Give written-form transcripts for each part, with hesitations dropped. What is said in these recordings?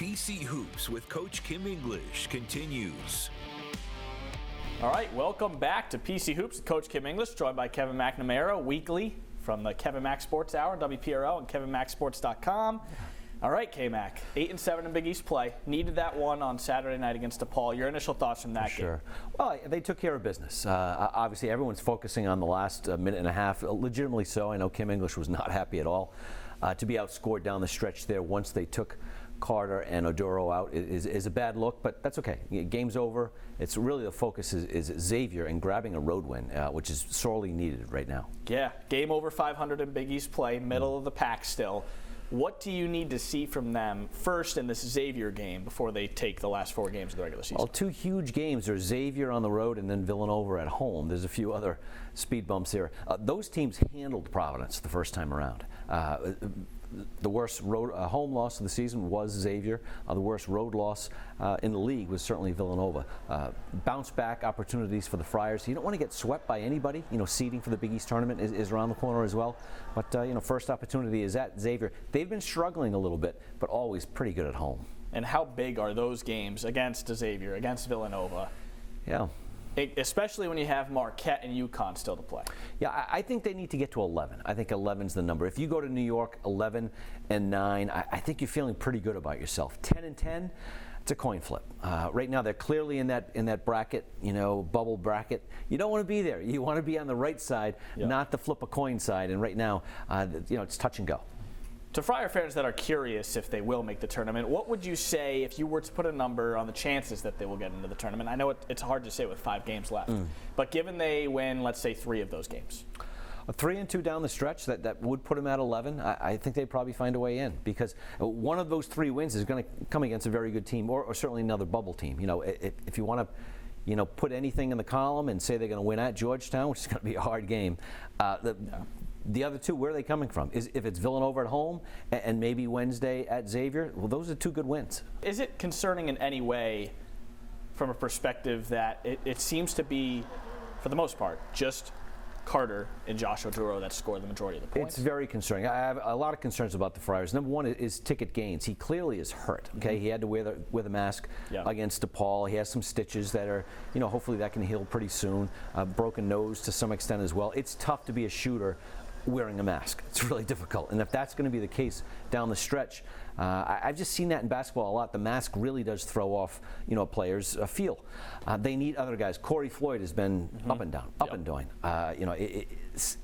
PC Hoops with Coach Kim English continues. All right, welcome back to PC Hoops with Coach Kim English, joined by Kevin McNamara weekly from the Kevin Mac Sports Hour, WPRL, and KevinMacSports.com. All right, K-Mac, 8-7 in Big East play. Needed that one on Saturday night against DePaul. Your initial thoughts from that game? Sure. Well, they took care of business. Obviously, everyone's focusing on the last minute and a half, legitimately so. I know Kim English was not happy at all. To be outscored down the stretch there once they took Carter and Oduro out is a bad look, but that's okay. Game's over. It's really the focus is Xavier and grabbing a road win, which is sorely needed right now. Yeah, game over 500 in Big East play, middle of the pack still. What do you need to see from them first in this Xavier game before they take the last 4 games of the regular season? Well, 2 huge games. There's Xavier on the road and then Villanova at home. There's a few other speed bumps here. Those teams handled Providence the first time around. The worst home loss of the season was Xavier. The worst road loss in the league was certainly Villanova. Bounce back opportunities for the Friars. You don't want to get swept by anybody. Seeding for the Big East tournament is around the corner as well. But first opportunity is at Xavier. They've been struggling a little bit, but always pretty good at home. And how big are those games against Xavier, against Villanova? Yeah. Especially when you have Marquette and UConn still to play. Yeah, I think they need to get to 11. I think 11's the number. If you go to New York 11-9, I think you're feeling pretty good about yourself. 10-10, it's a coin flip. Right now they're clearly in that bracket, bubble bracket. You don't want to be there. You want to be on the right side, not the flip a coin side. And right now, it's touch and go. To Friar fans that are curious if they will make the tournament, what would you say if you were to put a number on the chances that they will get into the tournament? I know it's hard to say with 5 games left, but given they win, let's say 3 of those games. A 3-2 down the stretch, that would put them at 11. I think they'd probably find a way in because one of those 3 wins is going to come against a very good team or certainly another bubble team. If you want to put anything in the column and say they're going to win at Georgetown, which is going to be a hard game, the other 2, where are they coming from? If it's Villanova at home and maybe Wednesday at Xavier, well, those are 2 good wins. Is it concerning in any way from a perspective that it seems to be, for the most part, just Carter and Josh Oduro that score the majority of the points? It's very concerning. I have a lot of concerns about the Friars. Number one is ticket gains. He clearly is hurt. Okay, he had to wear the mask against DePaul. He has some stitches that are, hopefully that can heal pretty soon. Broken nose to some extent as well. It's tough to be a shooter wearing a mask. It's really difficult. And if that's going to be the case down the stretch, I've just seen that in basketball a lot. The mask really does throw off, players' feel. They need other guys. Corey Floyd has been up and down, up and down.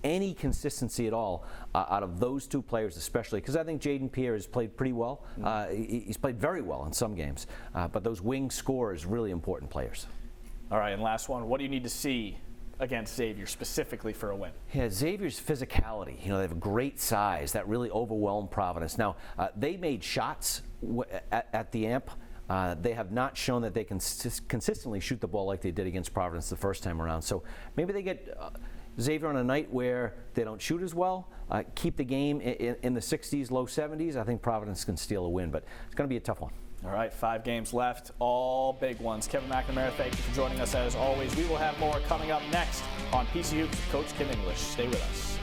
Any consistency at all out of those 2 players, especially because I think Jaden Pierre has played pretty well. He's played very well in some games, but those wing scorers, really important players. All right, and last one. What do you need to see against Xavier specifically for a win? Yeah, Xavier's physicality. They have a great size that really overwhelmed Providence. Now, they made shots at the AMP. They have not shown that they can consistently shoot the ball like they did against Providence the first time around. So maybe they get Xavier on a night where they don't shoot as well, keep the game in the 60s, low 70s. I think Providence can steal a win, but it's going to be a tough one. All right, 5 games left, all big ones. Kevin McNamara, thank you for joining us as always. We will have more coming up next on PC Hoops with Coach Kim English. Stay with us.